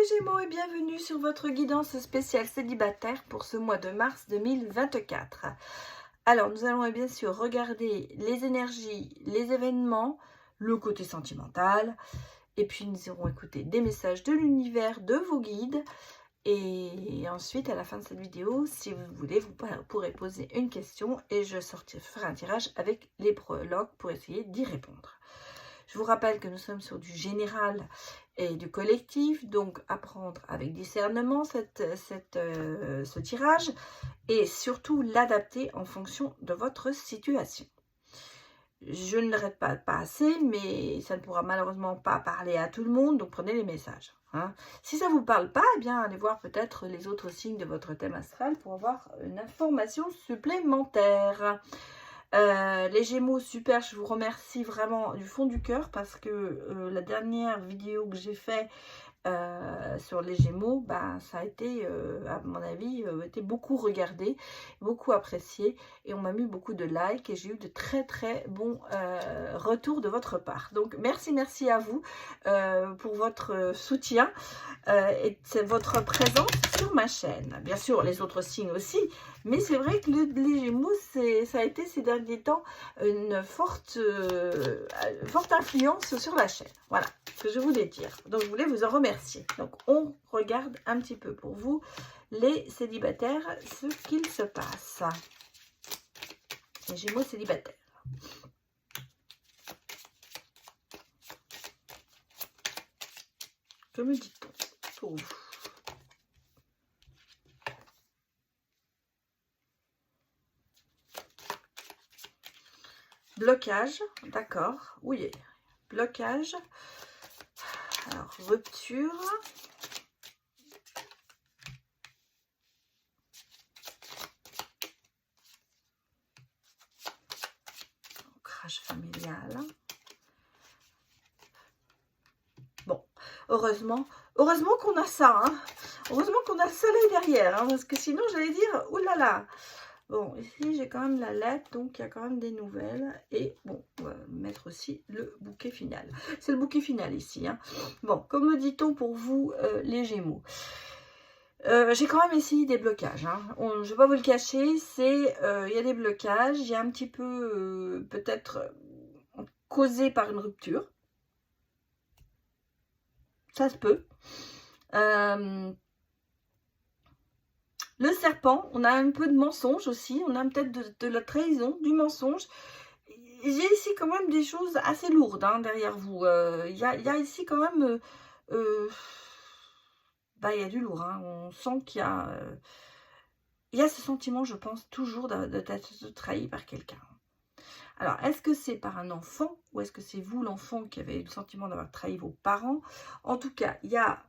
les Gémeaux et bienvenue sur votre guidance spéciale célibataire pour ce mois de mars 2024. Alors, nous allons bien sûr regarder les énergies, les événements, le côté sentimental, et puis nous irons écouter des messages de l'univers, de vos guides. Et ensuite, à la fin de cette vidéo, si vous voulez, vous pourrez poser une question et je ferai un tirage avec les prologues pour essayer d'y répondre. Je vous rappelle que nous sommes sur du général et du collectif, donc apprendre avec discernement ce tirage et surtout l'adapter en fonction de votre situation. Je ne le répète pas assez, mais ça ne pourra malheureusement pas parler à tout le monde, donc prenez les messages. Hein. Si ça ne vous parle pas, eh bien allez voir peut-être les autres signes de votre thème astral pour avoir une information supplémentaire. Les Gémeaux, super, je vous remercie vraiment du fond du cœur parce que la dernière vidéo que j'ai fait sur les Gémeaux, ça a été, à mon avis, été beaucoup regardé, beaucoup apprécié et on m'a mis beaucoup de likes et j'ai eu de très très bons retours de votre part. Donc merci à vous pour votre soutien et votre présence sur ma chaîne. Bien sûr, les autres signes aussi, mais c'est vrai que les Gémeaux, ça a été ces derniers temps une forte influence sur la chaîne. Voilà ce que je voulais dire. Donc, je voulais vous en remercier. Donc, on regarde un petit peu pour vous, les célibataires, ce qu'il se passe. Les Gémeaux célibataires. Que me dit-on pour vous? Blocage, d'accord, oui, blocage, alors rupture, ancrage familial. Bon, heureusement qu'on a ça, hein. Heureusement qu'on a le soleil derrière, hein, parce que sinon j'allais dire, oulala. Bon, ici j'ai quand même la lettre, donc il y a quand même des nouvelles. Et bon, on va mettre aussi le bouquet final. C'est le bouquet final ici. Hein. Bon, comme me dit-on pour vous, les Gémeaux. J'ai quand même essayé des blocages. Hein. Je ne vais pas vous le cacher, il y a des blocages. Il y a un petit peu, peut-être, causé par une rupture. Ça se peut. Le serpent, on a un peu de mensonge aussi, on a peut-être de la trahison, du mensonge. J'ai ici quand même des choses assez lourdes hein, derrière vous. Il y a ici quand même... il y a du lourd, hein. On sent qu'il y a ce sentiment, je pense, toujours d'être trahi par quelqu'un. Alors, est-ce que c'est par un enfant ou est-ce que c'est vous, l'enfant, qui avez le sentiment d'avoir trahi vos parents? En tout cas, il y a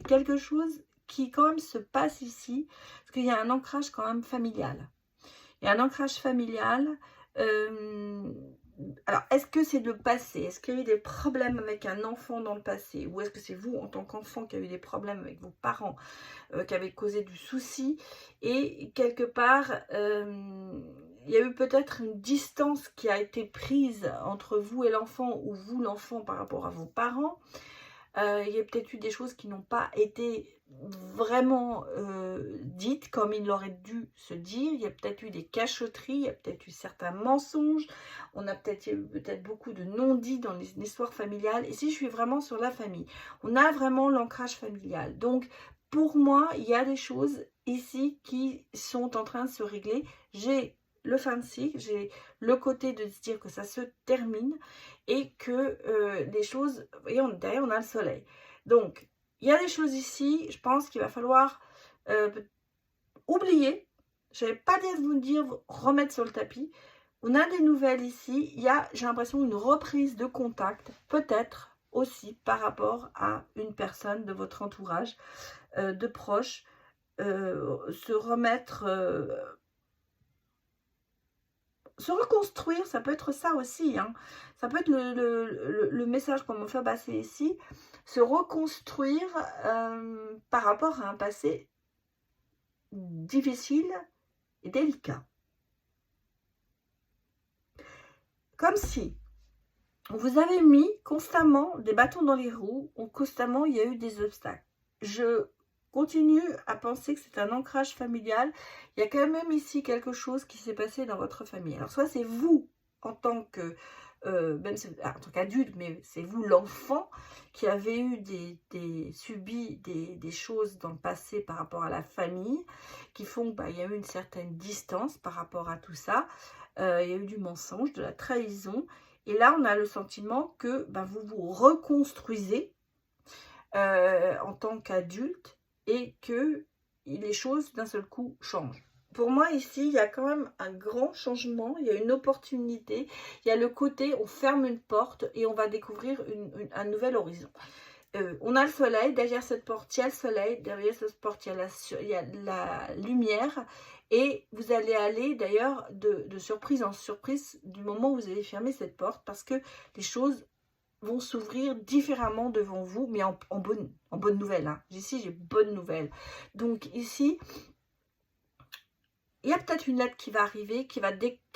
quelque chose qui quand même se passe ici, parce qu'il y a un ancrage quand même familial. Il y a un ancrage familial. Alors, est-ce que c'est le passé? Est-ce qu'il y a eu des problèmes avec un enfant dans le passé? Ou est-ce que c'est vous, en tant qu'enfant, qui a eu des problèmes avec vos parents, qui avez causé du souci? Et quelque part, il y a eu peut-être une distance qui a été prise entre vous et l'enfant, ou vous, l'enfant, par rapport à vos parents. Il y a peut-être eu des choses qui n'ont pas été vraiment dites comme il aurait dû se dire. Il y a peut-être eu des cachotteries, il y a peut-être eu certains mensonges. On a peut-être eu beaucoup de non-dits dans l'histoire familiale. Ici, je suis vraiment sur la famille. On a vraiment l'ancrage familial. Donc, pour moi, il y a des choses ici qui sont en train de se régler. J'ai le fin de cycle, j'ai le côté de se dire que ça se termine et que les choses, vous voyez, derrière on a le soleil. Donc, il y a des choses ici, je pense qu'il va falloir oublier. Je n'avais pas dit de vous dire remettre sur le tapis. On a des nouvelles ici. Il y a, j'ai l'impression, une reprise de contact, peut-être aussi par rapport à une personne de votre entourage, de proche, se remettre... se reconstruire, ça peut être ça aussi. Hein. Ça peut être le message qu'on me fait passer ici. Se reconstruire par rapport à un passé difficile et délicat. Comme si on vous avait mis constamment des bâtons dans les roues, ou constamment il y a eu des obstacles. je continue à penser que c'est un ancrage familial. Il y a quand même ici quelque chose qui s'est passé dans votre famille. Alors, soit c'est vous en tant que, même en tant qu'adulte, mais c'est vous l'enfant qui avez eu subi des choses dans le passé par rapport à la famille, qui font qu'il y a eu une certaine distance par rapport à tout ça. Il y a eu du mensonge, de la trahison. Et là, on a le sentiment que vous vous reconstruisez en tant qu'adulte et que les choses d'un seul coup changent. Pour moi ici, il y a quand même un grand changement, il y a une opportunité, il y a le côté on ferme une porte et on va découvrir un nouvel horizon. On a le soleil, derrière cette porte il y a le soleil, derrière cette porte il y a la lumière et vous allez aller d'ailleurs de surprise en surprise du moment où vous allez fermer cette porte parce que les choses vont s'ouvrir différemment devant vous, mais en bonne nouvelle. Hein. Ici, j'ai bonne nouvelle. Donc ici, il y a peut-être une lettre qui va arriver, qui va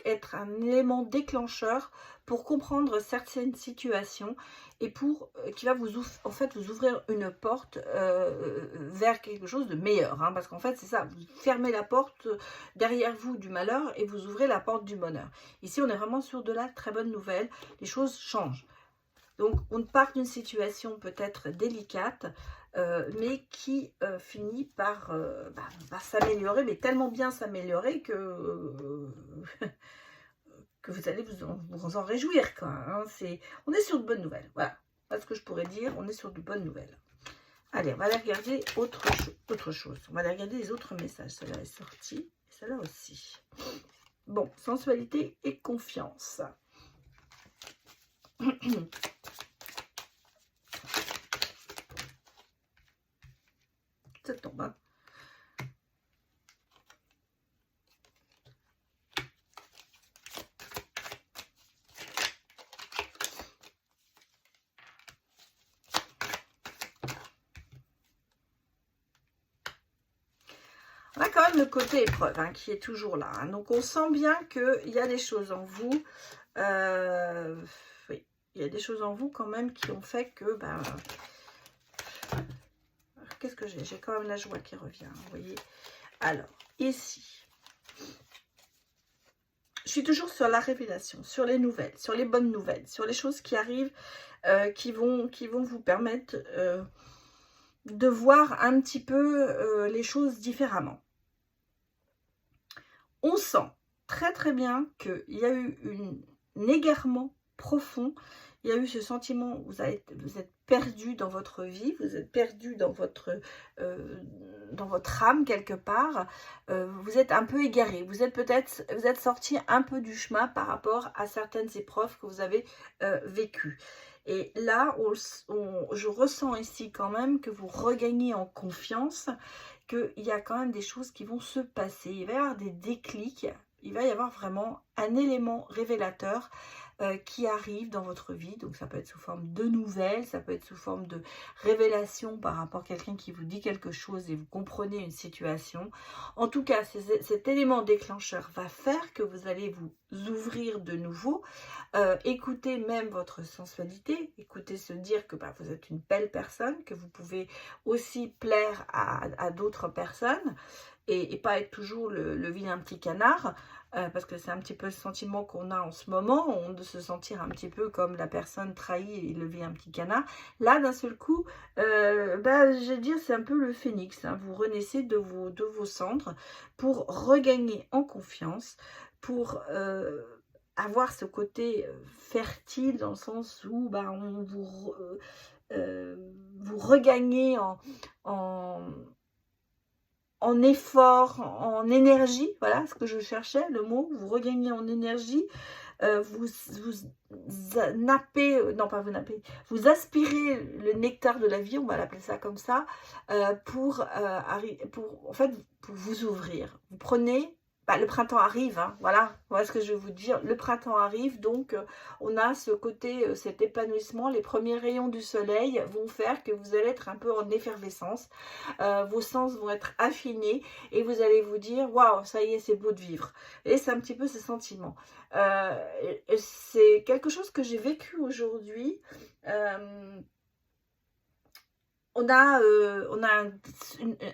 être un élément déclencheur pour comprendre certaines situations et pour qui va vous ouvrir une porte vers quelque chose de meilleur. Hein, parce qu'en fait, c'est ça, vous fermez la porte derrière vous du malheur et vous ouvrez la porte du bonheur. Ici, on est vraiment sur de la très bonne nouvelle. Les choses changent. Donc, on part d'une situation peut-être délicate, mais qui finit par s'améliorer, mais tellement bien s'améliorer que, que vous allez vous en réjouir. Quoi, hein. On est sur de bonnes nouvelles. Voilà, c'est ce que je pourrais dire. On est sur de bonnes nouvelles. Allez, on va aller regarder autre chose. On va aller regarder les autres messages. Celle-là est sortie, et celle-là aussi. Bon, sensualité et confiance. Ça tombe. Hein. On a quand même le côté épreuve hein, qui est toujours là. Hein. Donc on sent bien qu'il y a des choses en vous. Oui, il y a des choses en vous quand même qui ont fait que... qu'est-ce que j'ai? J'ai quand même la joie qui revient, vous voyez. Alors, ici, je suis toujours sur la révélation, sur les nouvelles, sur les bonnes nouvelles, sur les choses qui arrivent, qui vont vous permettre de voir un petit peu les choses différemment. On sent très très bien qu'il y a eu un égarement profond. Il y a eu ce sentiment, vous êtes perdu dans votre vie, vous êtes perdu dans votre âme quelque part, vous êtes un peu égaré, vous êtes sorti un peu du chemin par rapport à certaines épreuves que vous avez vécues. Et là, je ressens ici quand même que vous regagnez en confiance, qu'il y a quand même des choses qui vont se passer, il va y avoir des déclics, il va y avoir vraiment un élément révélateur qui arrive dans votre vie. Donc ça peut être sous forme de nouvelles, ça peut être sous forme de révélation par rapport à quelqu'un qui vous dit quelque chose et vous comprenez une situation. En tout cas, cet élément déclencheur va faire que vous allez vous ouvrir de nouveau, écouter même votre sensualité, écouter se dire que vous êtes une belle personne, que vous pouvez aussi plaire à d'autres personnes et pas être toujours le vilain petit canard. Parce que c'est un petit peu le sentiment qu'on a en ce moment, de se sentir un petit peu comme la personne trahie et lever un petit canard. Là, d'un seul coup, je vais dire, c'est un peu le phénix. Hein. Vous renaissez de vos cendres pour regagner en confiance, pour avoir ce côté fertile dans le sens où vous regagnez en effort, en énergie, voilà ce que je cherchais, le mot, vous regagnez en énergie, vous nappez, non pas vous nappez, vous aspirez le nectar de la vie, on va l'appeler ça comme ça, pour vous ouvrir. Vous prenez, le printemps arrive, hein, voilà ce que je vais vous dire, le printemps arrive, donc on a ce côté, cet épanouissement, les premiers rayons du soleil vont faire que vous allez être un peu en effervescence, vos sens vont être affinés et vous allez vous dire, waouh, ça y est, c'est beau de vivre. Et c'est un petit peu ce sentiment. C'est quelque chose que j'ai vécu aujourd'hui. on a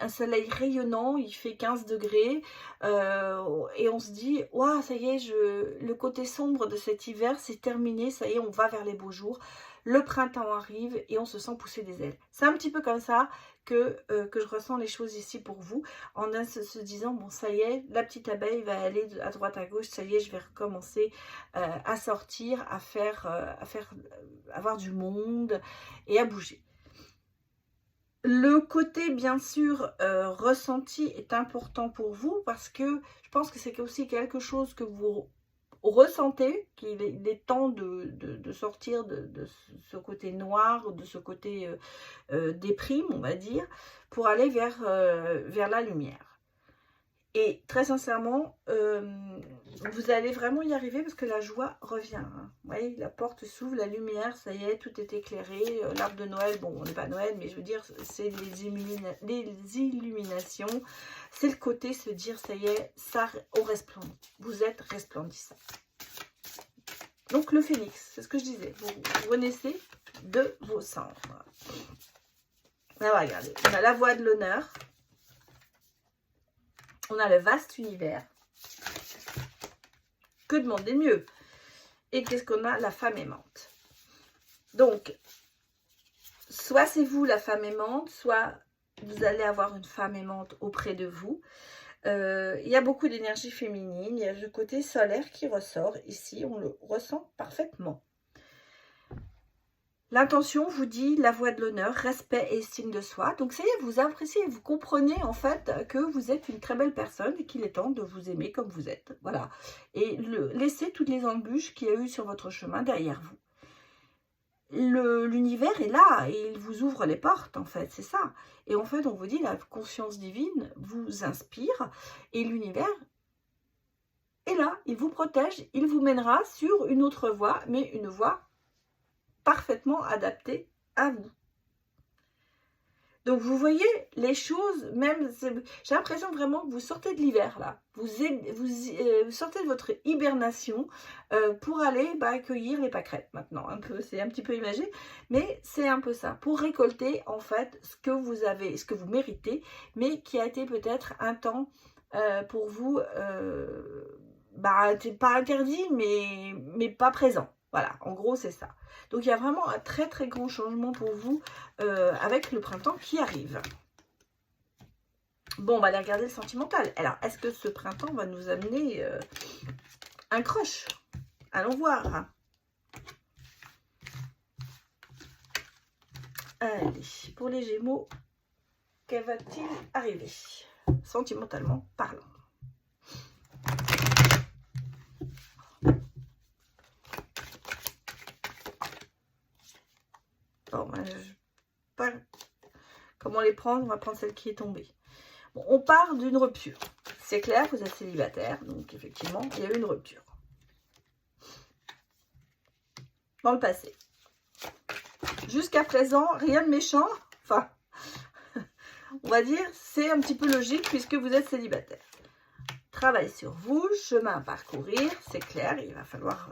un soleil rayonnant, il fait 15 degrés, et on se dit, waouh, ça y est, le côté sombre de cet hiver, c'est terminé, ça y est, on va vers les beaux jours. Le printemps arrive et on se sent pousser des ailes. C'est un petit peu comme ça que je ressens les choses ici pour vous, en se disant, bon, ça y est, la petite abeille va aller à droite à gauche, ça y est, je vais recommencer à sortir, avoir du monde et à bouger. Le côté, bien sûr, ressenti est important pour vous parce que je pense que c'est aussi quelque chose que vous ressentez, qu'il est temps de sortir de ce côté noir, de ce côté déprime, on va dire, pour aller vers la lumière. Et très sincèrement, vous allez vraiment y arriver parce que la joie revient. Hein. Vous voyez, la porte s'ouvre, la lumière, ça y est, tout est éclairé. L'arbre de Noël, bon, on n'est pas Noël, mais je veux dire, c'est les illuminations. C'est le côté se dire, ça y est, ça au resplendit. Vous êtes resplendissant. Donc le phénix, c'est ce que je disais, vous renaissez de vos cendres. Alors regardez, on a la voix de l'honneur. On a le vaste univers. Que demander mieux? Et qu'est-ce qu'on a? La femme aimante. Donc, soit c'est vous la femme aimante, soit vous allez avoir une femme aimante auprès de vous. Il y a beaucoup d'énergie féminine. Il y a le côté solaire qui ressort ici. On le ressent parfaitement. L'intention vous dit la voix de l'honneur, respect et estime de soi. Donc, ça y est, vous appréciez, vous comprenez en fait que vous êtes une très belle personne et qu'il est temps de vous aimer comme vous êtes. Voilà. Et laissez toutes les embûches qu'il y a eu sur votre chemin derrière vous. L'univers est là et il vous ouvre les portes, en fait, c'est ça. Et en fait, on vous dit, la conscience divine vous inspire et l'univers est là. Il vous protège, il vous mènera sur une autre voie, mais une voie parfaitement adapté à vous. Donc vous voyez les choses, même j'ai l'impression vraiment que vous sortez de l'hiver là, vous sortez de votre hibernation pour aller accueillir les pâquerettes maintenant, c'est un petit peu imagé, mais c'est un peu ça, pour récolter en fait ce que vous avez, ce que vous méritez, mais qui a été peut-être un temps pour vous, pas interdit, mais pas présent. Voilà, en gros, c'est ça. Donc, il y a vraiment un très, très grand changement pour vous avec le printemps qui arrive. Bon, on va aller regarder le sentimental. Alors, est-ce que ce printemps va nous amener un crush? Allons voir. Allez, pour les Gémeaux, que va-t-il arriver? Sentimentalement parlant. Bon, pas comment les prendre, on va prendre celle qui est tombée. Bon, on part d'une rupture. C'est clair, vous êtes célibataire, donc effectivement, il y a eu une rupture. Dans le passé. Jusqu'à présent, rien de méchant. Enfin, on va dire, c'est un petit peu logique puisque vous êtes célibataire. Travail sur vous, chemin à parcourir, c'est clair, il va falloir...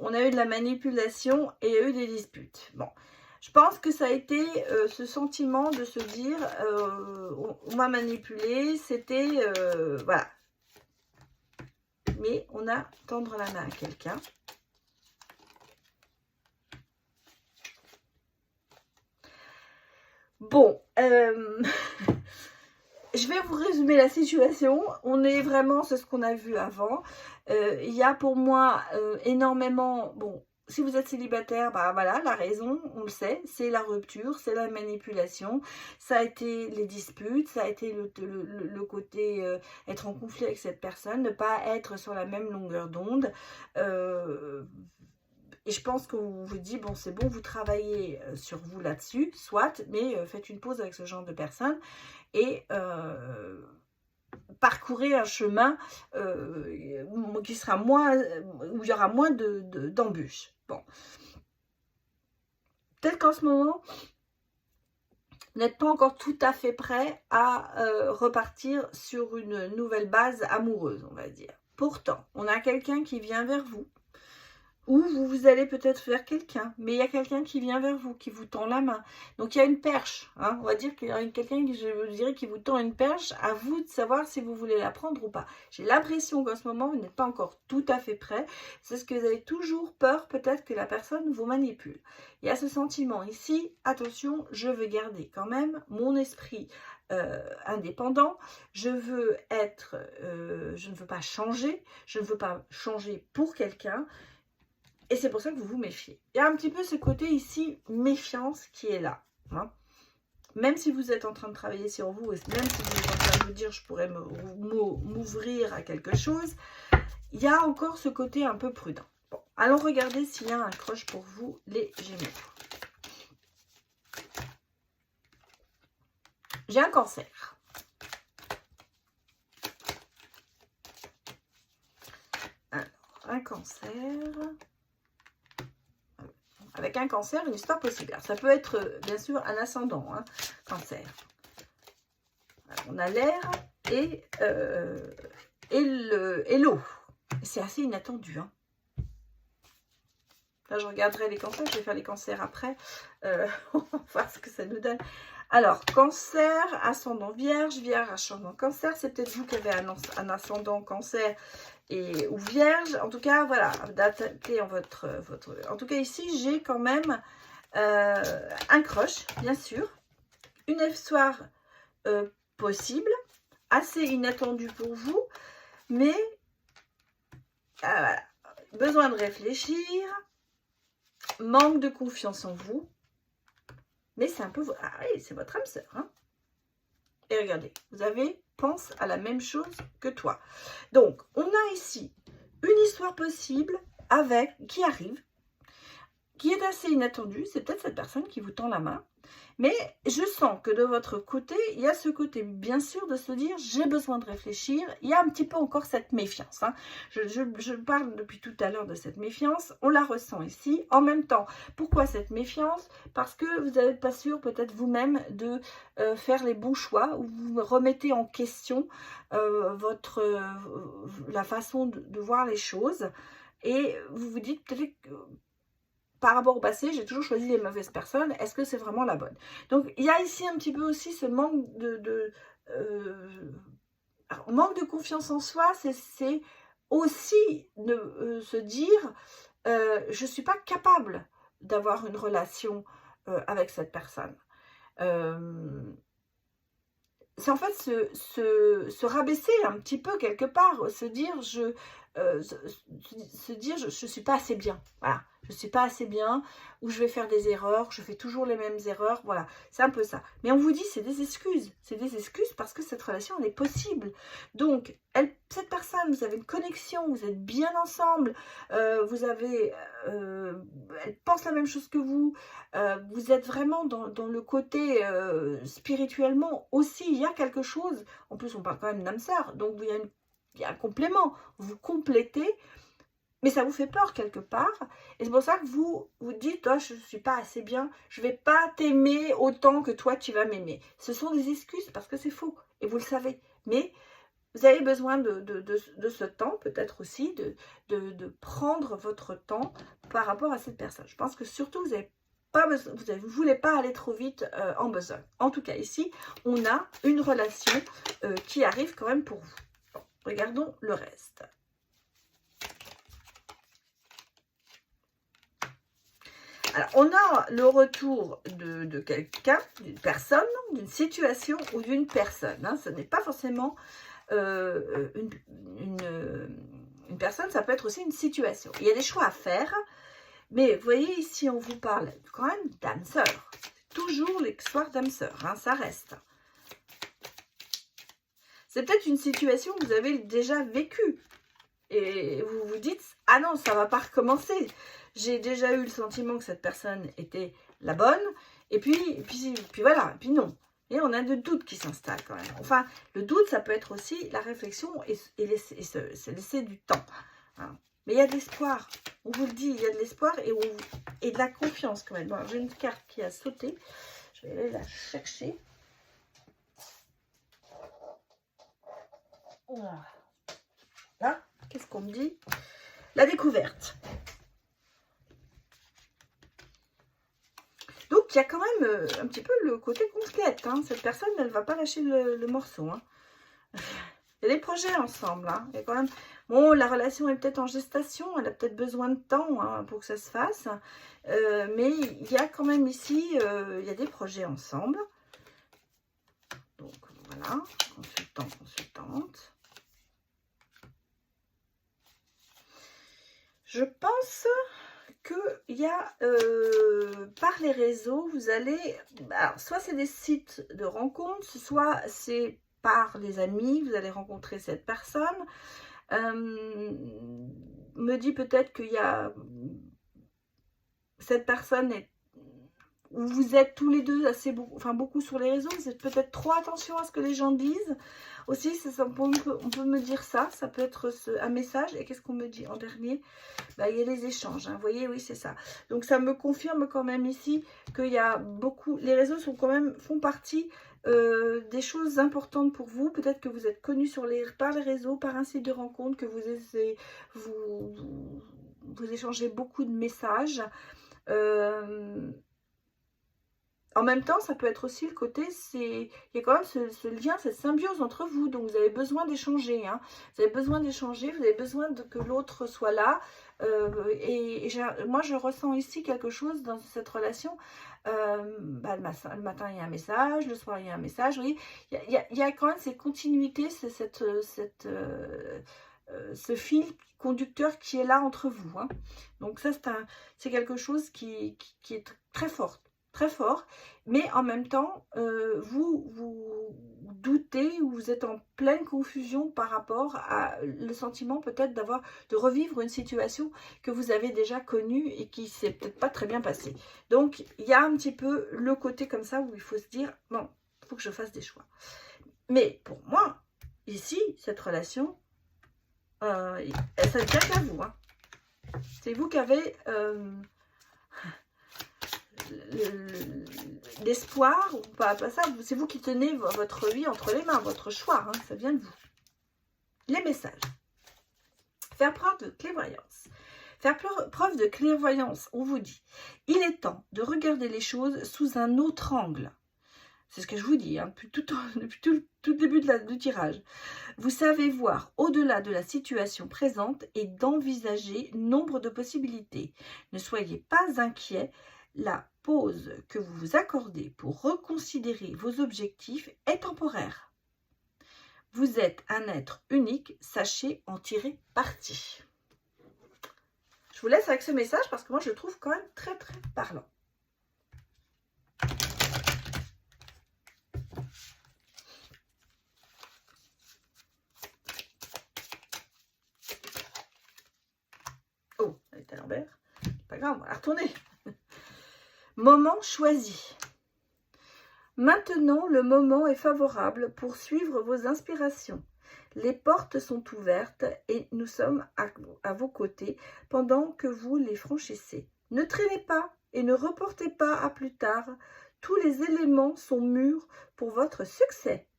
On a eu de la manipulation et il y a eu des disputes. Bon, je pense que ça a été ce sentiment de se dire on m'a manipulé, c'était voilà. Mais on a tendre la main à quelqu'un. Bon, je vais vous résumer la situation. On est vraiment, c'est ce qu'on a vu avant. Il y a pour moi énormément... Bon, si vous êtes célibataire, bah voilà, la raison, on le sait, c'est la rupture, c'est la manipulation. Ça a été les disputes, ça a été le côté être en conflit avec cette personne, ne pas être sur la même longueur d'onde. Et je pense qu'on vous dit, bon, c'est bon, vous travaillez sur vous là-dessus, soit, mais faites une pause avec ce genre de personnes. Et parcourez un chemin qui sera moins, où il y aura moins d'embûches. Bon. Peut-être qu'en ce moment, vous n'êtes pas encore tout à fait prêt à repartir sur une nouvelle base amoureuse, on va dire. Pourtant, on a quelqu'un qui vient vers vous. ou vous allez peut-être vers quelqu'un, mais il y a quelqu'un qui vient vers vous, qui vous tend la main. Donc il y a une perche, hein. On va dire qu'il y a quelqu'un qui, je vous dirais, qui vous tend une perche, à vous de savoir si vous voulez la prendre ou pas. J'ai l'impression qu'en ce moment, vous n'êtes pas encore tout à fait prêt. C'est ce que vous avez toujours peur, peut-être que la personne vous manipule. Il y a ce sentiment ici, attention, je veux garder quand même mon esprit indépendant, je veux être, je ne veux pas changer, je ne veux pas changer pour quelqu'un, et c'est pour ça que vous vous méfiez. Il y a un petit peu ce côté ici, méfiance qui est là, hein. Même si vous êtes en train de travailler sur vous, et même si vous êtes en train de vous dire, je pourrais m'ouvrir à quelque chose, il y a encore ce côté un peu prudent. Bon, allons regarder s'il y a un croche pour vous, les Gémeaux. J'ai un Cancer. Alors, un Cancer. Avec un Cancer, une histoire possible. Alors, ça peut être, bien sûr, un ascendant, hein, Cancer. Alors, on a l'air et l'eau. C'est assez inattendu, hein. Là, je regarderai les cancers, je vais faire les cancers après. On va voir ce que ça nous donne. Alors, Cancer, ascendant Vierge, Vierge, ascendant Cancer. C'est peut-être vous qui avez un ascendant Cancer ou Vierge. En tout cas, voilà, adapté en votre... En tout cas, ici, j'ai quand même un crush, bien sûr. Une histoire possible, assez inattendue pour vous, mais voilà, besoin de réfléchir. Manque de confiance en vous. Mais c'est un peu... Ah oui, c'est votre âme sœur. Hein. Et regardez, vous avez... pense à la même chose que toi. Donc, on a ici une histoire possible avec... qui arrive, qui est assez inattendue. C'est peut-être cette personne qui vous tend la main. Mais je sens que de votre côté, il y a ce côté, bien sûr, de se dire, j'ai besoin de réfléchir. Il y a un petit peu encore cette méfiance. Hein. Je parle depuis tout à l'heure de cette méfiance. On la ressent ici. En même temps, pourquoi cette méfiance? Parce que vous n'êtes pas sûr, peut-être vous-même, de faire les bons choix, ou vous remettez en question la façon de voir les choses. Et vous vous dites peut-être que... par rapport au passé, j'ai toujours choisi les mauvaises personnes. Est-ce que c'est vraiment la bonne? Donc, il y a ici un petit peu aussi ce manque manque de confiance en soi. C'est aussi de se dire, je ne suis pas capable d'avoir une relation avec cette personne. C'est en fait se rabaisser un petit peu quelque part, se dire je suis pas assez bien, voilà, je suis pas assez bien, ou je vais faire des erreurs, je fais toujours les mêmes erreurs, voilà, c'est un peu ça. Mais on vous dit c'est des excuses parce que cette relation elle est possible. Donc cette personne, vous avez une connexion, vous êtes bien ensemble, vous avez elle pense la même chose que vous. Vous êtes vraiment dans le côté spirituellement aussi, il y a quelque chose. En plus, on parle quand même d'âme sœur, donc il y a un complément. Vous complétez, mais ça vous fait peur quelque part. Et c'est pour ça que vous vous dites, oh, je ne suis pas assez bien, je ne vais pas t'aimer autant que toi tu vas m'aimer. Ce sont des excuses parce que c'est faux, et vous le savez. Mais vous avez besoin de ce temps, peut-être aussi, de prendre votre temps par rapport à cette personne. Je pense que surtout, vous avez pas besoin, vous ne voulez pas aller trop vite en besogne. En tout cas, ici, on a une relation qui arrive quand même pour vous. Bon, regardons le reste. Alors, on a le retour de quelqu'un, d'une personne, d'une situation ou d'une personne. Hein. Ce n'est pas forcément une personne, ça peut être aussi une situation. Il y a des choix à faire. Mais vous voyez, ici, on vous parle quand même d'âme sœur. Toujours l'histoire d'âme sœur, hein, ça reste. C'est peut-être une situation que vous avez déjà vécue. Et vous vous dites, ah non, ça ne va pas recommencer. J'ai déjà eu le sentiment que cette personne était la bonne. Et puis voilà, et puis non. Et on a de doutes qui s'installent quand même. Enfin, le doute, ça peut être aussi la réflexion et se laisser du temps. Hein. Mais il y a de l'espoir, on vous le dit, il y a de l'espoir et de la confiance quand même. Bon, j'ai une carte qui a sauté, je vais aller la chercher. Voilà. Là, qu'est-ce qu'on me dit? La découverte. il y a quand même un petit peu le côté conquête. Hein. Cette personne, elle ne va pas lâcher le morceau. Hein. Il y a des projets ensemble. Hein. Il y a quand même... Bon, la relation est peut-être en gestation. Elle a peut-être besoin de temps hein, pour que ça se fasse. Mais il y a quand même ici, il y a des projets ensemble. Donc, voilà. Consultant, consultante. Je pense qu'il y a, par les réseaux, vous allez... Alors, soit c'est des sites de rencontres, soit c'est par les amis, vous allez rencontrer cette personne. Me dit peut-être qu'il y a... Cette personne est... Où vous êtes tous les deux assez beaucoup sur les réseaux, vous faites peut-être trop attention à ce que les gens disent. Aussi, on peut me dire ça, ça peut être un message. Et qu'est-ce qu'on me dit en dernier? Bah, il y a les échanges, hein. Vous voyez, oui, c'est ça. Donc, ça me confirme quand même ici qu'il y a beaucoup... Les réseaux font partie des choses importantes pour vous. Peut-être que vous êtes connu par les réseaux, par un site de rencontre, que vous échangez beaucoup de messages. En même temps, ça peut être aussi le côté, il y a quand même ce lien, cette symbiose entre vous. Donc, vous avez besoin d'échanger. Hein. Vous avez besoin d'échanger, vous avez besoin que l'autre soit là. Moi, je ressens ici quelque chose dans cette relation. Bah, le matin, il y a un message. Le soir, il y a un message. Vous voyez, il y a quand même cette continuité, ce fil conducteur qui est là entre vous. Hein. Donc, ça, c'est quelque chose qui est très fort. Très fort, mais en même temps, vous doutez ou vous êtes en pleine confusion par rapport à le sentiment peut-être de revivre une situation que vous avez déjà connue et qui s'est peut-être pas très bien passée. Donc, il y a un petit peu le côté comme ça où il faut se dire, non, il faut que je fasse des choix. Mais pour moi, ici, cette relation, ça ne tient qu'à vous. Hein. C'est vous qui avez... l'espoir, ou pas ça, c'est vous qui tenez votre vie entre les mains, votre choix, hein, ça vient de vous. Les messages. Faire preuve de clairvoyance. Faire preuve de clairvoyance, on vous dit, il est temps de regarder les choses sous un autre angle. C'est ce que je vous dis, hein, depuis tout le début du tirage. Vous savez voir au-delà de la situation présente et d'envisager nombre de possibilités. Ne soyez pas inquiets. La pause que vous vous accordez pour reconsidérer vos objectifs est temporaire. Vous êtes un être unique, sachez en tirer parti. Je vous laisse avec ce message parce que moi je le trouve quand même très très parlant. Oh, elle est à l'envers. Pas grave, on va la retourner. Moment choisi. Maintenant, le moment est favorable pour suivre vos inspirations. Les portes sont ouvertes et nous sommes à vos côtés pendant que vous les franchissez. Ne traînez pas et ne reportez pas à plus tard. Tous les éléments sont mûrs pour votre succès.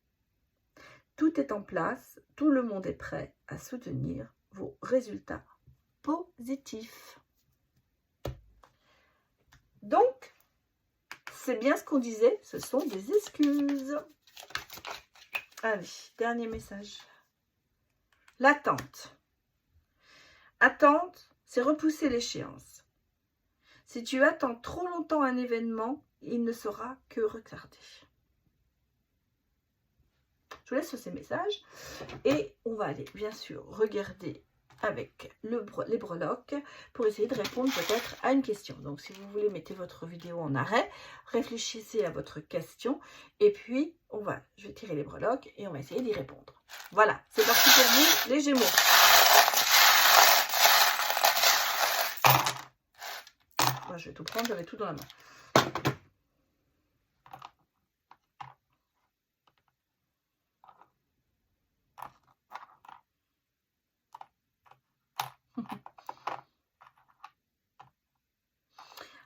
Tout est en place, tout le monde est prêt à soutenir vos résultats positifs. Donc, c'est bien ce qu'on disait, ce sont des excuses. Allez, dernier message. L'attente. Attente, c'est repousser l'échéance. Si tu attends trop longtemps un événement, il ne sera que retardé. Je vous laisse sur ces messages et on va aller bien sûr regarder avec les breloques pour essayer de répondre peut-être à une question. Donc si vous voulez, mettez votre vidéo en arrêt, réfléchissez à votre question et puis je vais tirer les breloques et on va essayer d'y répondre. Voilà, c'est parti pour vous les Gémeaux. Moi, je vais tout prendre, j'avais tout dans la main.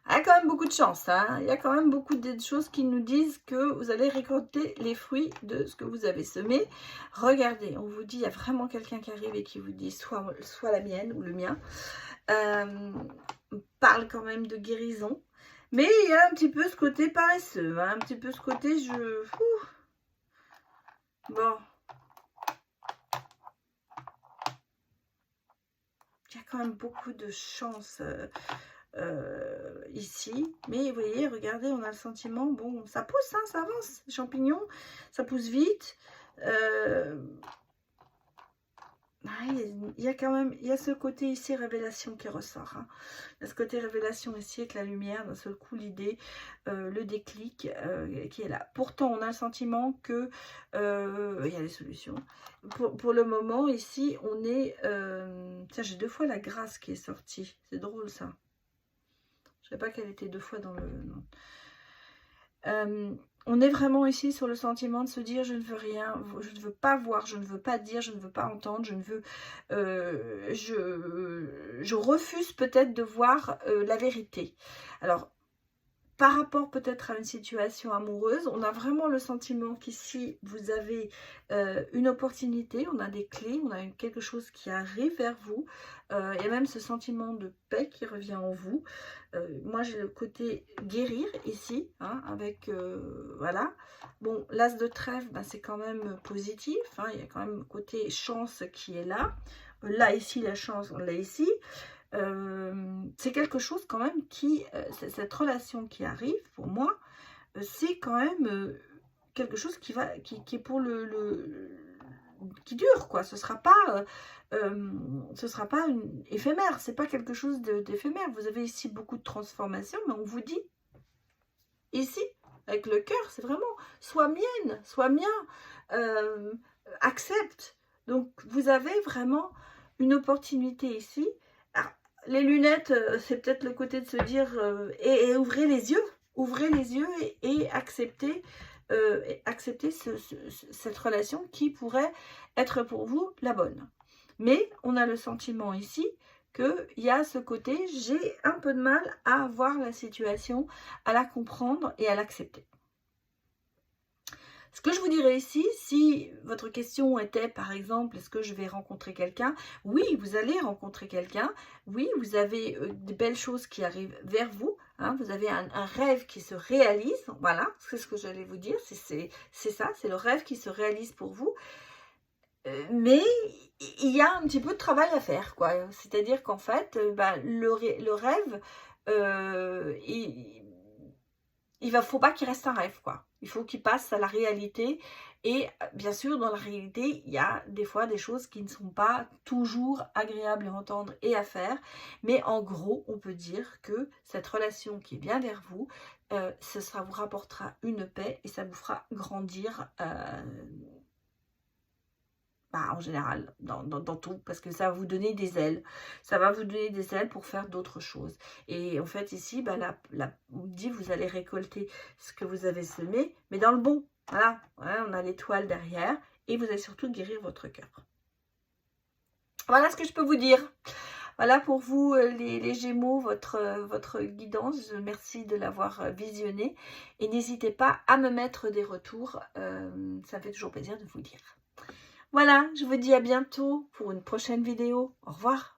Il y a quand même beaucoup de chance, hein. Il y a quand même beaucoup de choses qui nous disent que vous allez récolter les fruits de ce que vous avez semé. Regardez, on vous dit, il y a vraiment quelqu'un qui arrive et qui vous dit soit la mienne ou le mien. Parle quand même de guérison. Mais il y a un petit peu ce côté paresseux, hein, un petit peu ce côté Bon. Il y a quand même beaucoup de chance ici. Mais vous voyez, regardez, on a le sentiment, bon, ça pousse, hein, ça avance, les champignons, ça pousse vite. Il y a quand même, il y a ce côté ici révélation qui ressort. Hein. Il y a ce côté révélation ici avec la lumière, d'un seul coup l'idée, le déclic qui est là. Pourtant, on a le sentiment que il y a des solutions. Pour le moment, ici, on est... tiens, j'ai 2 fois la grâce qui est sortie. C'est drôle, ça. Je ne savais pas qu'elle était 2 fois dans le... Non. On est vraiment ici sur le sentiment de se dire je ne veux rien, je ne veux pas voir, je ne veux pas dire, je ne veux pas entendre, je ne veux... je refuse peut-être de voir la vérité. Alors, par rapport peut-être à une situation amoureuse, on a vraiment le sentiment qu'ici, vous avez une opportunité, on a des clés, on a quelque chose qui arrive vers vous. Il y a même ce sentiment de paix qui revient en vous. Moi, j'ai le côté guérir ici, hein, avec, voilà. Bon, l'as de trèfle, ben, c'est quand même positif, hein, il y a quand même le côté chance qui est là. Là, ici, la chance, on l'a ici. C'est quelque chose quand même qui, cette relation qui arrive, pour moi, c'est quand même quelque chose qui est pour qui dure, quoi. Ce sera pas éphémère, c'est pas quelque chose d'éphémère. Vous avez ici beaucoup de transformations, mais on vous dit, ici, avec le cœur, c'est vraiment, sois mienne, sois mien, accepte. Donc, vous avez vraiment une opportunité ici. Alors, les lunettes, c'est peut-être le côté de se dire, et ouvrez les yeux et accepter, cette relation qui pourrait être pour vous la bonne. Mais on a le sentiment ici qu'il y a ce côté, j'ai un peu de mal à voir la situation, à la comprendre et à l'accepter. Ce que je vous dirais ici, si votre question était par exemple, est-ce que je vais rencontrer quelqu'un? Oui, vous allez rencontrer quelqu'un. Oui, vous avez des belles choses qui arrivent vers vous. Hein, vous avez un rêve qui se réalise. Voilà, c'est ce que j'allais vous dire. C'est ça, c'est le rêve qui se réalise pour vous. Mais il y a un petit peu de travail à faire, quoi. C'est-à-dire qu'en fait, le rêve, faut pas qu'il reste un rêve, quoi. Il faut qu'il passe à la réalité. Et bien sûr, dans la réalité, il y a des fois des choses qui ne sont pas toujours agréables à entendre et à faire. Mais en gros, on peut dire que cette relation qui est bien vers vous, ça vous rapportera une paix et ça vous fera grandir en général, dans tout, parce que ça va vous donner des ailes. Ça va vous donner des ailes pour faire d'autres choses. Et en fait, ici, on dit, vous allez récolter ce que vous avez semé, mais dans le bon. Voilà, on a l'étoile derrière, et vous allez surtout guérir votre cœur. Voilà ce que je peux vous dire. Voilà pour vous, les Gémeaux, votre guidance. Merci de l'avoir visionné. Et n'hésitez pas à me mettre des retours. Ça me fait toujours plaisir de vous lire. Voilà, je vous dis à bientôt pour une prochaine vidéo. Au revoir.